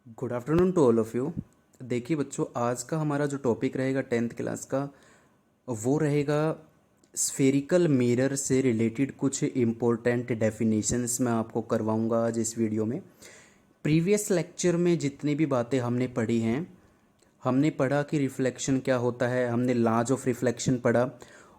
Good afternoon to all of you. देखिए बच्चों, आज का हमारा जो टॉपिक रहेगा 10th क्लास का वो रहेगा स्फेरिकल मिरर से रिलेटेड कुछ इम्पोर्टेंट डेफिनेशंस मैं आपको करवाऊंगा आज इस वीडियो में। प्रीवियस लेक्चर में जितनी भी बातें हमने पढ़ी हैं, हमने पढ़ा कि रिफ्लेक्शन क्या होता है, हमने लॉज ऑफ रिफ्लेक्शन पढ़ा।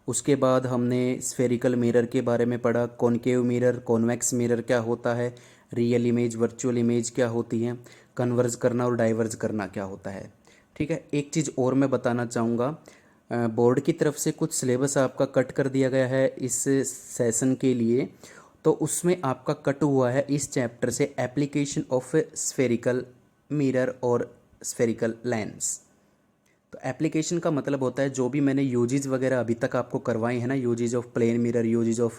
उसके बाद हमने स्फेरिकल मिरर के बारे में पढ़ा, कॉनकेव मिरर, कॉन्वेक्स मिरर क्या होता है, रियल इमेज वर्चुअल इमेज क्या होती है, कन्वर्ज करना और डाइवर्ज करना क्या होता है। ठीक है, एक चीज़ और मैं बताना चाहूँगा, बोर्ड की तरफ से कुछ सिलेबस आपका कट कर दिया गया है इस सेशन के लिए। तो उसमें आपका कट हुआ है इस चैप्टर से एप्लीकेशन ऑफ स्फेरिकल मिरर और स्फेरिकल लेंस। तो एप्लीकेशन का मतलब होता है जो भी मैंने यूजेज वगैरह अभी तक आपको करवाए हैं ना, uses of plane mirror, uses of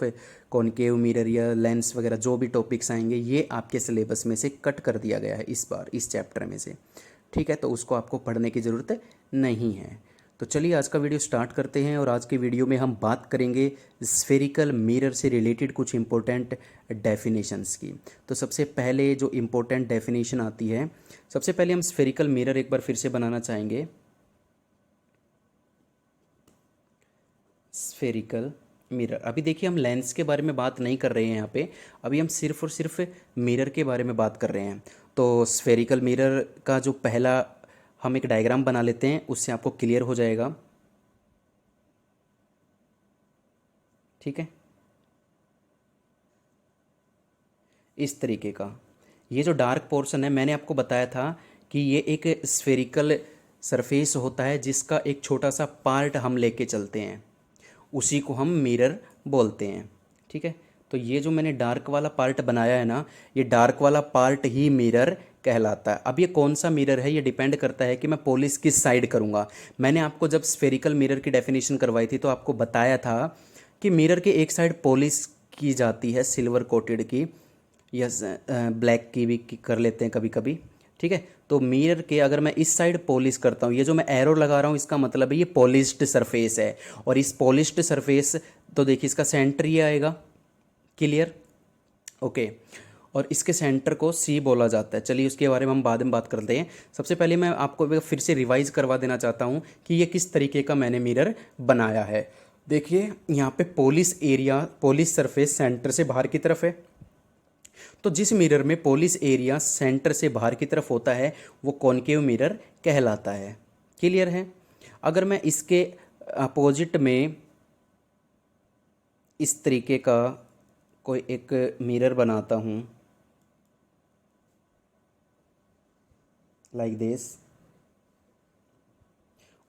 concave mirror या लेंस वगैरह, जो भी टॉपिक्स आएंगे ये आपके सिलेबस में से कट कर दिया गया है इस बार इस चैप्टर में से। ठीक है, तो उसको आपको पढ़ने की ज़रूरत नहीं है। तो चलिए आज का वीडियो स्टार्ट करते हैं और आज के वीडियो में हम बात करेंगे स्फेरिकल मिरर से रिलेटेड कुछ इंपॉर्टेंट डेफिनेशंस की। तो सबसे पहले जो इम्पोर्टेंट डेफिनेशन आती है, सबसे पहले हम स्फेरिकल मिरर एक बार फिर से बनाना चाहेंगे। स्फेरिकल मिरर, अभी देखिए हम लेंस के बारे में बात नहीं कर रहे हैं यहाँ पे, अभी हम सिर्फ और सिर्फ मिरर के बारे में बात कर रहे हैं। तो स्फेरिकल मिरर का जो पहला हम एक डायग्राम बना लेते हैं, उससे आपको क्लियर हो जाएगा। ठीक है, इस तरीके का ये जो डार्क पोर्शन है, मैंने आपको बताया था कि ये एक स्फेरिकल सरफेस होता है जिसका एक छोटा सा पार्ट हम लेके चलते हैं, उसी को हम मिरर बोलते हैं। ठीक है, तो ये जो मैंने डार्क वाला पार्ट बनाया है ना, ये डार्क वाला पार्ट ही मिरर कहलाता है। अब ये कौन सा मिरर है, ये डिपेंड करता है कि मैं पॉलिश किस साइड करूँगा। मैंने आपको जब स्फेरिकल मिरर की डेफिनेशन करवाई थी तो आपको बताया था कि मिरर के एक साइड पॉलिश की जाती है सिल्वर कोटेड की, या ब्लैक की भी कर लेते हैं कभी कभी। ठीक है, तो मिरर के अगर मैं इस साइड पॉलिश करता हूँ, ये जो मैं एरो लगा रहा हूँ इसका मतलब है ये पॉलिश्ड सरफेस है। और इस पॉलिश्ड सरफेस, तो देखिए इसका सेंटर ये आएगा, क्लियर, ओके। और इसके सेंटर को सी बोला जाता है। चलिए उसके बारे में हम बाद में बात करते हैं। सबसे पहले मैं आपको फिर से रिवाइज करवा देना चाहता हूँ कि ये किस तरीके का मैंने मिरर बनाया है। देखिए यहाँ पे polish area, polish surface centre से बाहर की तरफ है। तो जिस मिरर में पॉलिश एरिया सेंटर से बाहर की तरफ होता है वो कॉनकेव मिरर कहलाता है। क्लियर है। अगर मैं इसके अपोजिट में इस तरीके का कोई एक मिरर बनाता हूँ, लाइक दिस,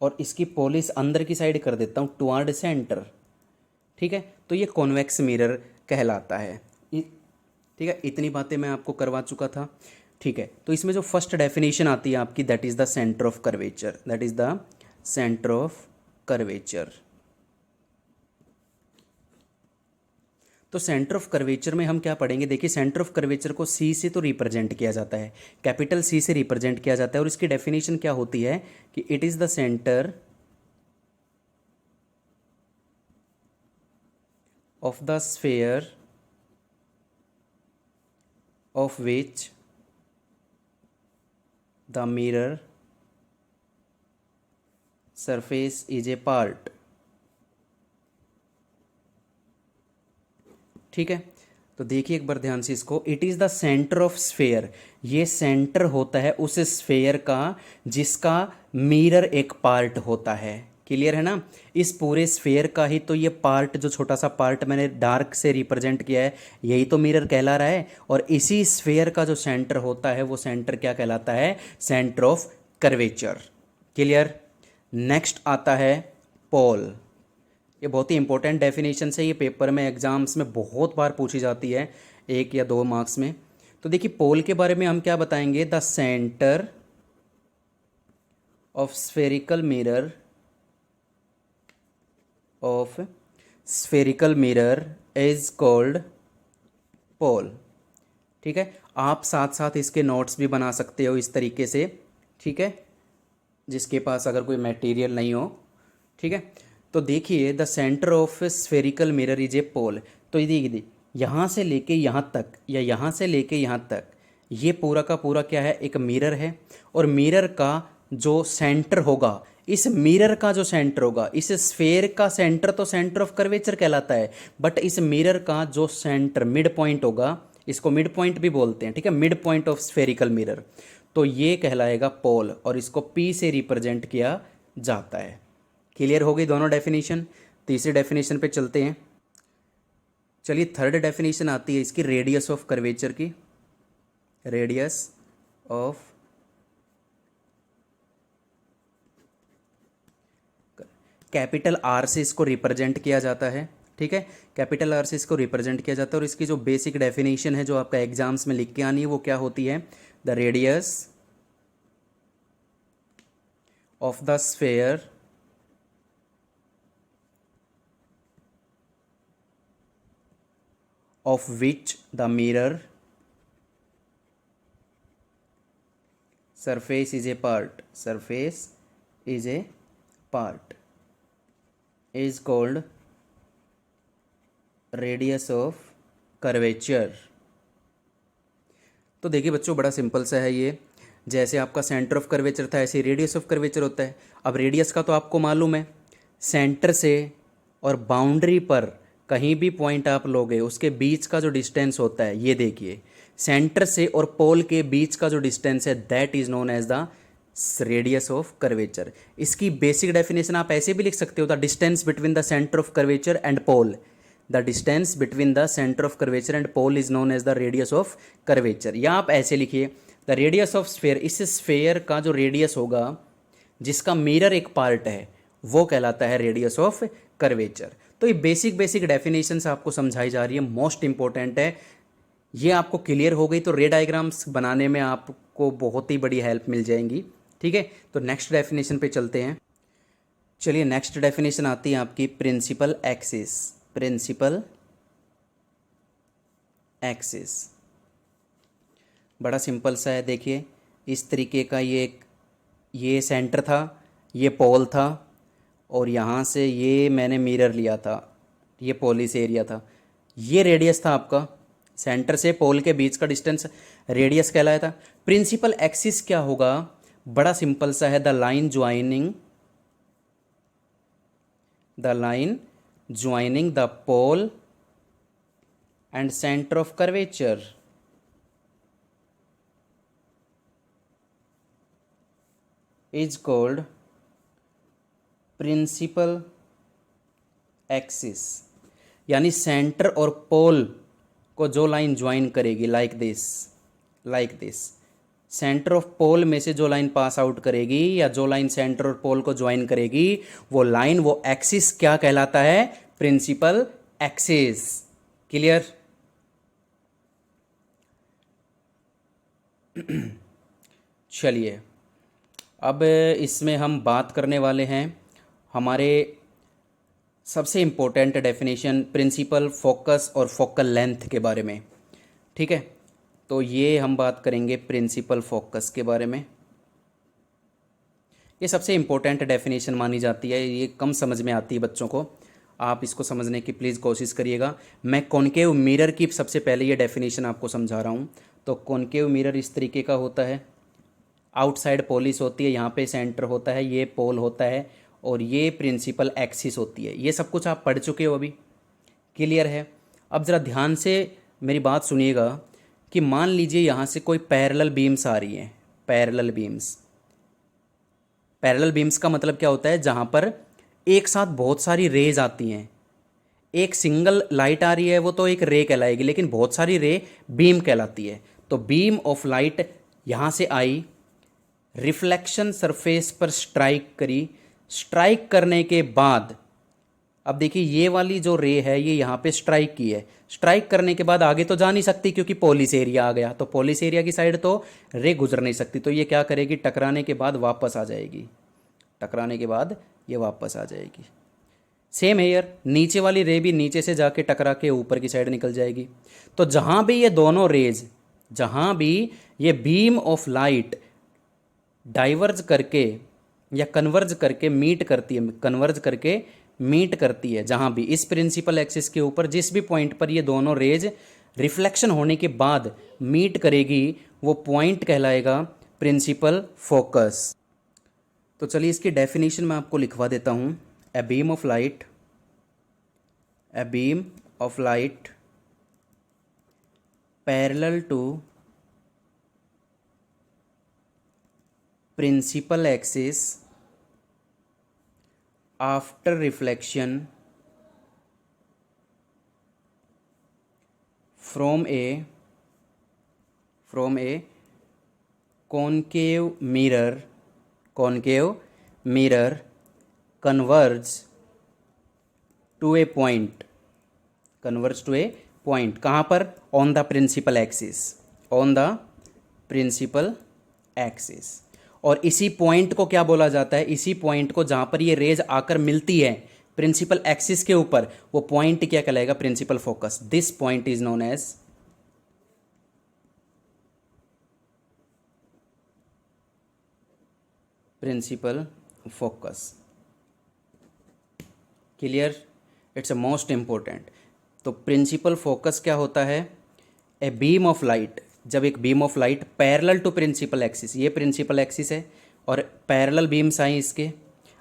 और इसकी पॉलिश अंदर की साइड कर देता हूँ टुवर्ड सेंटर, ठीक है, तो ये कॉन्वेक्स मिरर कहलाता है। ठीक है, इतनी बातें मैं आपको करवा चुका था। ठीक है, तो इसमें जो फर्स्ट डेफिनेशन आती है आपकी, that is the centre of curvature, that is the centre of curvature. तो सेंटर ऑफ कर्वेचर में हम क्या पढ़ेंगे, देखिए सेंटर ऑफ कर्वेचर को सी से तो रिप्रेजेंट किया जाता है, कैपिटल सी से रिप्रेजेंट किया जाता है। और इसकी डेफिनेशन क्या होती है कि it is the centre of the sphere of which the mirror surface is a part। ठीक है, तो देखिए एक बार ध्यान से इसको, it is the centre of sphere, ये सेंटर होता है उस स्फेयर का जिसका मिरर एक पार्ट होता है। क्लियर है ना, इस पूरे स्फेयर का ही तो ये पार्ट, जो छोटा सा पार्ट मैंने डार्क से रिप्रेजेंट किया है, यही तो मिरर कहला रहा है। और इसी स्फेयर का जो सेंटर होता है वो सेंटर क्या कहलाता है, centre of curvature. Clear. Next आता है पोल। ये बहुत ही इंपॉर्टेंट डेफिनेशन है, ये पेपर में एग्जाम्स में बहुत बार पूछी जाती है, 1 या 2 मार्क्स में। तो देखिए पोल के बारे में हम क्या बताएंगे, the centre of spherical mirror, of spherical mirror is called pole. ठीक है, आप साथ साथ इसके नोट्स भी बना सकते हो इस तरीके से। ठीक है, जिसके पास अगर कोई मटेरियल नहीं हो। ठीक है, तो देखिए the centre of spherical mirror is a pole. तो ये देखिए यहाँ से लेके यहाँ तक या यहाँ से लेके यहाँ तक ये पूरा का पूरा क्या है, एक मिरर है, और मिरर का जो सेंटर होगा, इस मिरर का जो सेंटर होगा, इस स्फेयर का सेंटर तो सेंटर ऑफ कर्वेचर कहलाता है, बट इस मिरर का जो सेंटर मिड पॉइंट होगा, इसको मिड पॉइंट भी बोलते हैं, ठीक है, mid point of spherical mirror, तो ये कहलाएगा पोल, और इसको P से रिप्रेजेंट किया जाता है। क्लियर हो गई दोनों डेफिनेशन। तीसरी डेफिनेशन पे चलते हैं। चलिए थर्ड डेफिनेशन आती है इसकी रेडियस ऑफ कर्वेचर की। रेडियस ऑफ कैपिटल आर से इसको रिप्रेजेंट किया जाता है, ठीक है, कैपिटल आर से इसको रिप्रेजेंट किया जाता है। और इसकी जो बेसिक डेफिनेशन है जो आपका एग्जाम्स में लिख के आनी है वो क्या होती है, the radius of the sphere of which the mirror surface is a part is called radius of curvature। तो देखिए बच्चों बड़ा सिंपल सा है ये, जैसे आपका सेंटर ऑफ कर्वेचर था ऐसे रेडियस ऑफ कर्वेचर होता है। अब रेडियस का तो आपको मालूम है, सेंटर से और बाउंड्री पर कहीं भी पॉइंट आप लोगे उसके बीच का जो डिस्टेंस होता है, ये देखिए सेंटर से और पोल के बीच का जो डिस्टेंस है that is known as the radius of curvature. इसकी बेसिक डेफिनेशन आप ऐसे भी लिख सकते हो, the distance between the centre of curvature and pole, the distance between the centre of curvature and pole is known as the radius of curvature. या आप ऐसे लिखिए, द रेडियस ऑफ स्फेयर, इस स्फेयर का जो रेडियस होगा जिसका mirror एक पार्ट है वो कहलाता है रेडियस ऑफ कर्वेचर। तो ये बेसिक डेफिनेशंस आपको समझाई जा रही है, मोस्ट इंपॉर्टेंट है। ये आपको क्लियर हो गई तो रे डायग्राम्स बनाने में आपको बहुत ही बड़ी हेल्प मिल जाएंगी, ठीक है। तो नेक्स्ट डेफिनेशन पे चलते हैं। चलिए नेक्स्ट डेफिनेशन आती है आपकी प्रिंसिपल एक्सिस। प्रिंसिपल एक्सिस बड़ा सिंपल सा है, देखिए इस तरीके का ये सेंटर था, ये पोल था, और यहाँ से ये मैंने मिरर लिया था, ये पोलिस एरिया था, ये रेडियस था आपका, सेंटर से पोल के बीच का डिस्टेंस रेडियस कहलाया था। प्रिंसिपल एक्सिस क्या होगा, बड़ा सिंपल सा है, the line joining the pole and centre of curvature is called principal axis. यानी सेंटर और पोल को जो लाइन ज्वाइन करेगी like this, centre of pole में से जो लाइन पास आउट करेगी या जो लाइन सेंटर और पोल को ज्वाइन करेगी वो लाइन, वो एक्सिस क्या कहलाता है, प्रिंसिपल एक्सिस। क्लियर। चलिए अब इसमें हम बात करने वाले हैं हमारे सबसे इम्पोर्टेंट डेफिनेशन प्रिंसिपल फोकस और फोकल लेंथ के बारे में, ठीक है। तो ये हम बात करेंगे प्रिंसिपल फोकस के बारे में। ये सबसे इम्पोर्टेंट डेफिनेशन मानी जाती है, ये कम समझ में आती है बच्चों को, आप इसको समझने की प्लीज़ कोशिश करिएगा। मैं कॉनकेव मिरर की सबसे पहले ये डेफिनेशन आपको समझा रहा हूँ। तो कॉनकेव मिरर इस तरीके का होता है, आउटसाइड पोलिस होती है, यहाँ पे सेंटर होता है, ये पोल होता है, और ये प्रिंसिपल एक्सिस होती है। ये सब कुछ आप पढ़ चुके हो अभी, क्लियर है। अब ज़रा ध्यान से मेरी बात सुनिएगा कि मान लीजिए यहाँ से कोई पैरेलल बीम्स आ रही हैं, पैरेलल बीम्स का मतलब क्या होता है, जहाँ पर एक साथ बहुत सारी रेज आती हैं। एक सिंगल लाइट आ रही है वो तो एक रे कहलाएगी, लेकिन बहुत सारी रे बीम कहलाती है। तो बीम ऑफ लाइट यहाँ से आई, रिफ्लेक्शन सरफेस पर स्ट्राइक करी, स्ट्राइक करने के बाद अब देखिए ये वाली जो रे है ये यहाँ पे स्ट्राइक की है, स्ट्राइक करने के बाद आगे तो जा नहीं सकती क्योंकि पोलिस एरिया आ गया, तो पोलिस एरिया की साइड तो रे गुजर नहीं सकती, तो ये क्या करेगी, टकराने के बाद वापस आ जाएगी, टकराने के बाद ये वापस आ जाएगी। सेम हेयर नीचे वाली रे भी नीचे से जाके टकरा के ऊपर की साइड निकल जाएगी। तो जहाँ भी ये दोनों रेज, जहाँ भी ये बीम ऑफ लाइट डाइवर्ज करके या कन्वर्ज करके मीट करती है, कन्वर्ज करके मीट करती है, जहाँ भी इस प्रिंसिपल एक्सिस के ऊपर जिस भी पॉइंट पर ये दोनों रेज रिफ्लेक्शन होने के बाद मीट करेगी वो पॉइंट कहलाएगा प्रिंसिपल फोकस। तो चलिए इसकी डेफिनेशन मैं आपको लिखवा देता हूँ। A beam of light, a beam of light parallel to principal axis after reflection from a concave mirror converge to a point, कहाँ पर? on the principal axis। और इसी पॉइंट को क्या बोला जाता है? इसी पॉइंट को जहां पर ये रेज आकर मिलती है प्रिंसिपल एक्सिस के ऊपर, वो पॉइंट क्या कहलाएगा? Principal focus. This point is known as principal focus. Clear? It's a most important. तो प्रिंसिपल फोकस क्या होता है? ए बीम ऑफ लाइट, जब एक beam of light parallel to principal axis, ये प्रिंसिपल एक्सिस है और पैरेलल बीम्स आई इसके,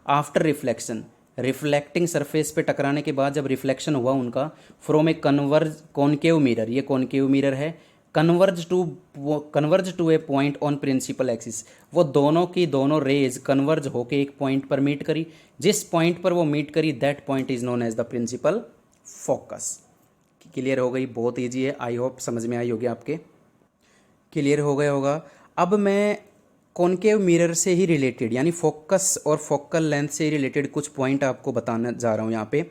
आफ्टर रिफ्लेक्शन, रिफ्लेक्टिंग सरफेस पे टकराने के बाद जब रिफ्लेक्शन हुआ उनका, फ्रॉम ए कॉनकेव मिरर, ये कॉनकेव मिरर है, converge to a point on principal axis, वो दोनों की दोनों रेज कन्वर्ज होके एक पॉइंट पर मीट करी। जिस पॉइंट पर वो मीट करी that point is known as the principal focus. Clear हो गई? बहुत ईजी है, आई होप समझ में आई होगी आपके। क्लियर हो गया होगा। अब मैं कॉनकेव मिरर से ही रिलेटेड यानी फोकस और फोकल लेंथ से रिलेटेड कुछ पॉइंट आपको बताने जा रहा हूँ यहाँ पे।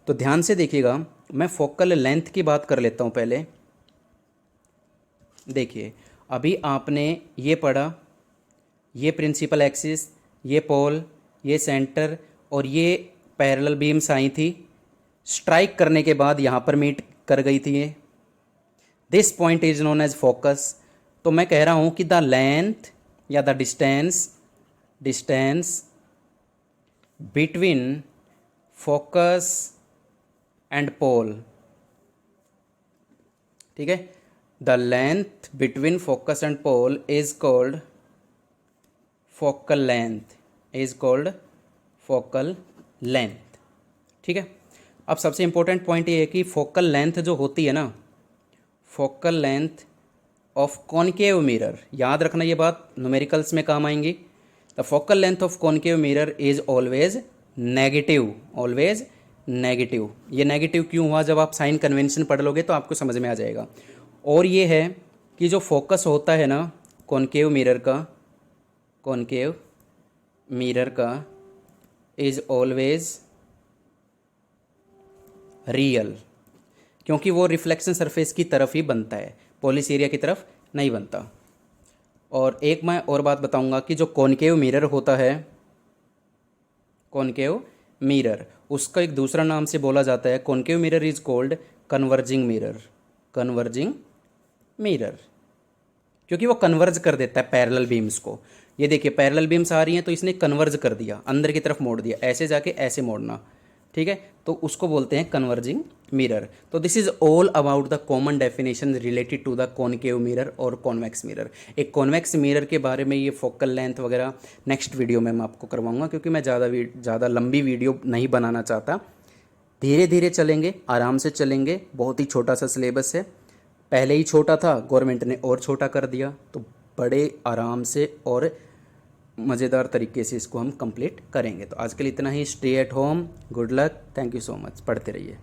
तो ध्यान से देखिएगा, मैं फोकल लेंथ की बात कर लेता हूँ पहले। देखिए अभी आपने ये पढ़ा, ये प्रिंसिपल एक्सिस, ये पोल, ये सेंटर और ये पैरेलल बीम्स आई थी, स्ट्राइक करने के बाद यहाँ पर मीट कर गई थी ये। This point is known as focus. तो मैं कह रहा हूँ कि द लेंथ या the distance between focus and pole, ठीक है, the length between focus and pole is called focal length, ठीक है। अब सबसे इंपॉर्टेंट पॉइंट ये है कि फोकल लेंथ जो होती है ना, focal length of concave mirror, याद रखना ये बात, न्यूमेरिकल्स में काम आएंगी। The focal length of concave mirror is always negative, ये नेगेटिव क्यों हुआ? जब आप साइन कन्वेंशन पढ़ लोगे तो आपको समझ में आ जाएगा। और ये है कि जो फोकस होता है ना कॉनकेव मिरर का इज ऑलवेज रियल, क्योंकि वो रिफ्लेक्शन सरफेस की तरफ ही बनता है, पॉलिश एरिया की तरफ नहीं बनता। और एक मैं और बात बताऊंगा कि जो कॉनकेव मिरर होता है, कॉनकेव मिरर, उसका एक दूसरा नाम से बोला जाता है, concave mirror is called converging mirror, क्योंकि वो कन्वर्ज कर देता है पैरेलल बीम्स को। ये देखिए पैरेलल बीम्स आ रही हैं तो इसने कन्वर्ज कर दिया, अंदर की तरफ मोड़ दिया, ऐसे जाके ऐसे मोड़ना, ठीक है, तो उसको बोलते हैं कन्वर्जिंग मिरर। तो this is all about the common definition related to the concave mirror और कॉन्वेक्स मिरर। एक कॉन्वेक्स मिरर के बारे में ये फोकल लेंथ वगैरह नेक्स्ट वीडियो में मैं आपको करवाऊंगा, क्योंकि मैं ज़्यादा लंबी वीडियो नहीं बनाना चाहता। धीरे धीरे चलेंगे, आराम से चलेंगे, बहुत ही छोटा सा सिलेबस है, पहले ही छोटा था, गवर्नमेंट ने और छोटा कर दिया, तो बड़े आराम से और मज़ेदार तरीके से इसको हम कंप्लीट करेंगे। तो आज के लिए इतना ही। Stay at home, good luck, thank you so much, पढ़ते रहिए।